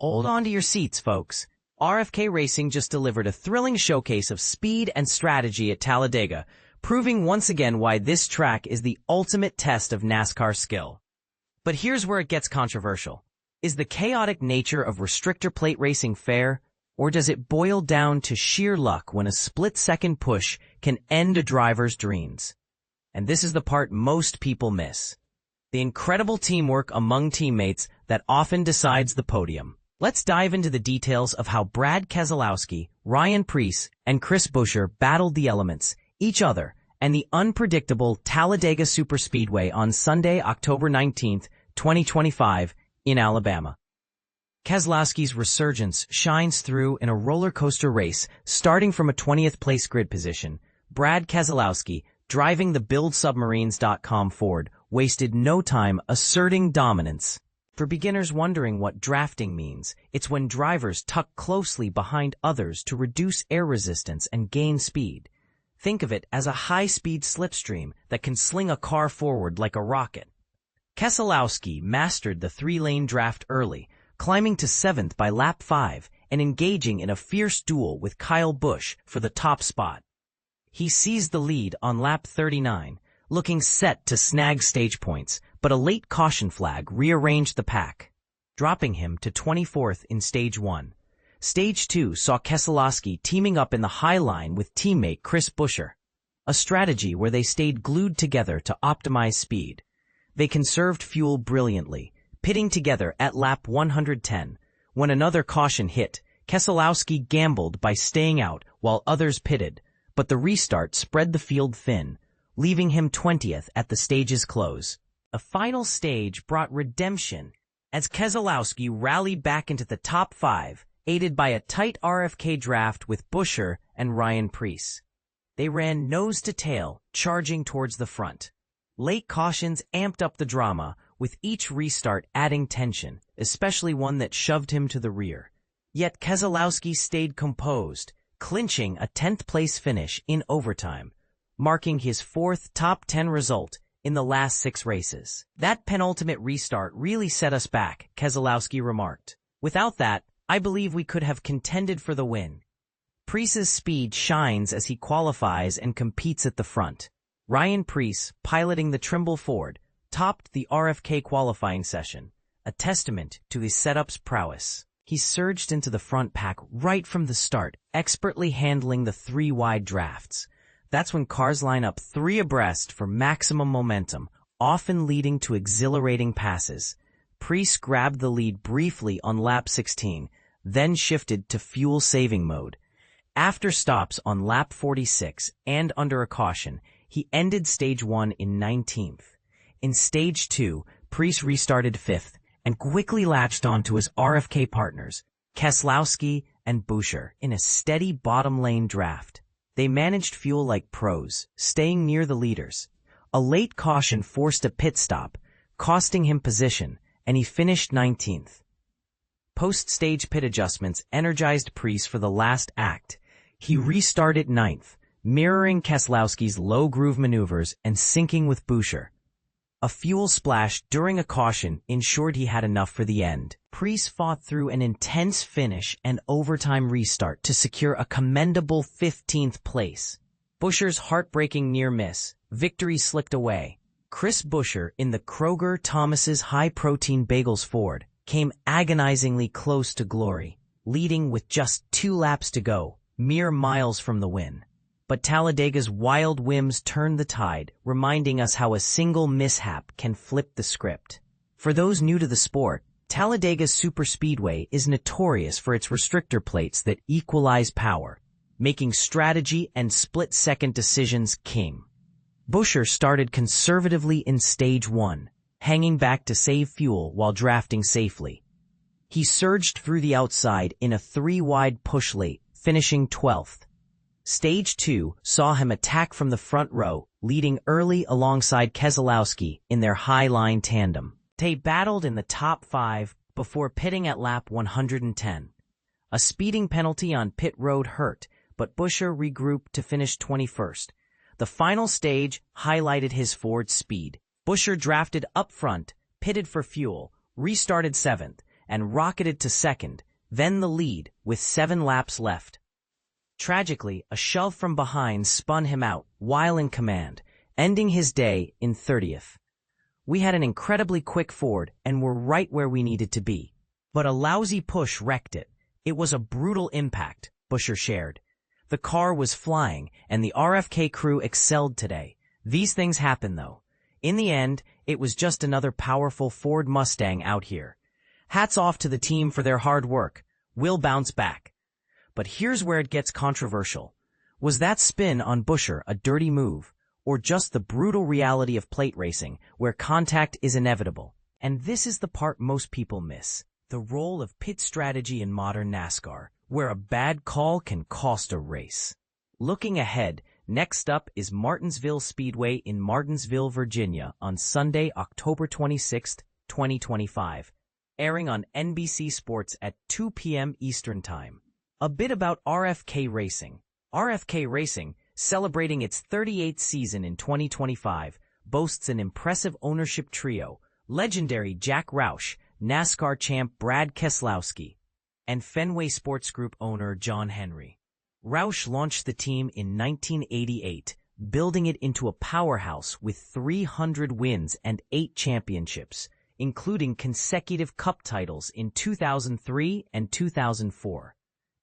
Hold on to your seats, folks. RFK Racing just delivered a thrilling showcase of speed and strategy at Talladega, proving once again why this track is the ultimate test of NASCAR skill. But here's where it gets controversial. Is the chaotic nature of restrictor plate racing fair, or does it boil down to sheer luck when a split-second push can end a driver's dreams? And this is the part most people miss. The incredible teamwork among teammates that often decides the podium. Let's dive into the details of how Brad Keselowski, Ryan Preece, and Chris Buescher battled the elements, each other, and the unpredictable Talladega Superspeedway on Sunday, October 19, 2025, in Alabama. Keselowski's resurgence shines through in a roller coaster race, starting from a 20th place grid position. Brad Keselowski, driving the BuildSubmarines.com Ford, wasted no time asserting dominance. For beginners wondering what drafting means, it's when drivers tuck closely behind others to reduce air resistance and gain speed. Think of it as a high-speed slipstream that can sling a car forward like a rocket. Keselowski mastered the three-lane draft early, climbing to 7th by lap 5 and engaging in a fierce duel with Kyle Busch for the top spot. He seized the lead on lap 39, looking set to snag stage points, but a late caution flag rearranged the pack, dropping him to 24th in Stage 1. Stage 2 saw Keselowski teaming up in the high line with teammate Chris Buescher, a strategy where they stayed glued together to optimize speed. They conserved fuel brilliantly, pitting together at lap 110. When another caution hit, Keselowski gambled by staying out while others pitted, but the restart spread the field thin, leaving him 20th at the stage's close. A final stage brought redemption as Keselowski rallied back into the top 5, aided by a tight RFK draft with Buescher and Ryan Preece. They ran nose to tail, charging towards the front. Late cautions amped up the drama, with each restart adding tension, especially one that shoved him to the rear. Yet Keselowski stayed composed, clinching a 10th place finish in overtime, marking his 4th top 10 result in the last 6 races. That penultimate restart really set us back, Keselowski remarked. Without that, I believe we could have contended for the win. Preece's speed shines as he qualifies and competes at the front. Ryan Preece, piloting the Trimble Ford, topped the RFK qualifying session, a testament to his setup's prowess. He surged into the front pack right from the start, expertly handling the 3 wide drafts. That's when cars line up 3 abreast for maximum momentum, often leading to exhilarating passes. Preece grabbed the lead briefly on lap 16, then shifted to fuel-saving mode. After stops on lap 46 and under a caution, he ended Stage 1 in 19th. In Stage 2, Preece restarted 5th and quickly latched onto his RFK partners, Keselowski and Buescher, in a steady bottom-lane draft. They managed fuel like pros, staying near the leaders. A late caution forced a pit stop, costing him position, and he finished 19th. Post-stage pit adjustments energized Preece for the last act. He restarted 9th, mirroring Keselowski's low-groove maneuvers and syncing with Buescher. A fuel splash during a caution ensured he had enough for the end. Preece fought through an intense finish and overtime restart to secure a commendable 15th place. Buescher's heartbreaking near-miss, victory slicked away. Chris Buescher in the Kroger-Thomas's high-protein bagels Ford came agonizingly close to glory, leading with just 2 laps to go, mere miles from the win. But Talladega's wild whims turned the tide, reminding us how a single mishap can flip the script. For those new to the sport, Talladega's Superspeedway is notorious for its restrictor plates that equalize power, making strategy and split-second decisions king. Buescher started conservatively in Stage 1, hanging back to save fuel while drafting safely. He surged through the outside in a 3-wide push late, finishing 12th. Stage 2 saw him attack from the front row, leading early alongside Keselowski in their high-line tandem. They battled in the top 5 before pitting at lap 110. A speeding penalty on pit road hurt, but Buescher regrouped to finish 21st. The final stage highlighted his Ford speed. Buescher drafted up front, pitted for fuel, restarted 7th, and rocketed to second, then the lead, with 7 laps left. Tragically, a shove from behind spun him out while in command, ending his day in 30th. We had an incredibly quick Ford and were right where we needed to be. But a lousy push wrecked it. It was a brutal impact, Buescher shared. The car was flying, and the RFK crew excelled today. These things happen, though. In the end, it was just another powerful Ford Mustang out here. Hats off to the team for their hard work. We'll bounce back. But here's where it gets controversial. Was that spin on Buescher a dirty move, or just the brutal reality of plate racing, where contact is inevitable? And this is the part most people miss. The role of pit strategy in modern NASCAR, where a bad call can cost a race. Looking ahead, next up is Martinsville Speedway in Martinsville, Virginia on Sunday, October 26, 2025, airing on NBC Sports at 2 p.m. Eastern Time. A bit about RFK Racing. RFK Racing, celebrating its 38th season in 2025, boasts an impressive ownership trio: legendary Jack Roush, NASCAR champ Brad Keselowski, and Fenway Sports Group owner John Henry. Roush launched the team in 1988, building it into a powerhouse with 300 wins and 8 championships, including consecutive Cup titles in 2003 and 2004.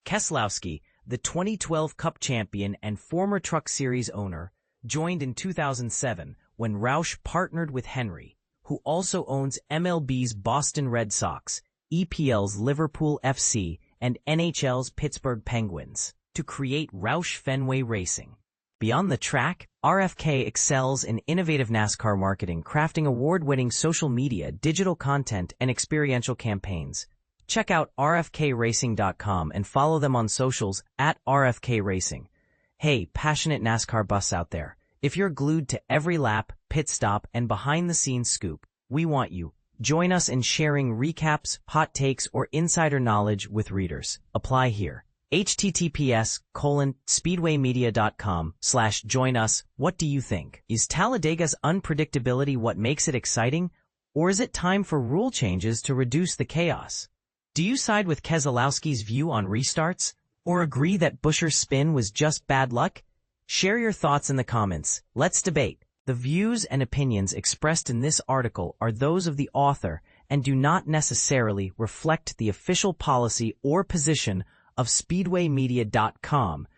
Keselowski, the 2012 Cup champion and former Truck Series owner, joined in 2007 when Roush partnered with Henry, who also owns MLB's Boston Red Sox, EPL's Liverpool FC, and NHL's Pittsburgh Penguins, to create Roush Fenway Racing. Beyond the track, RFK excels in innovative NASCAR marketing, crafting award-winning social media, digital content, and experiential campaigns. Check out RFKRacing.com and follow them on socials at RFK Racing. Hey, passionate NASCAR buffs out there. If you're glued to every lap, pit stop, and behind-the-scenes scoop, we want you. Join us in sharing recaps, hot takes, or insider knowledge with readers. Apply here. https://speedwaymedia.com/join us. What do you think? Is Talladega's unpredictability what makes it exciting? Or is it time for rule changes to reduce the chaos? Do you side with Keselowski's view on restarts? Or agree that Buescher's spin was just bad luck? Share your thoughts in the comments. Let's debate. The views and opinions expressed in this article are those of the author and do not necessarily reflect the official policy or position of speedwaymedia.com.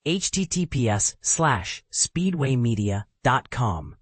https://speedwaymedia.com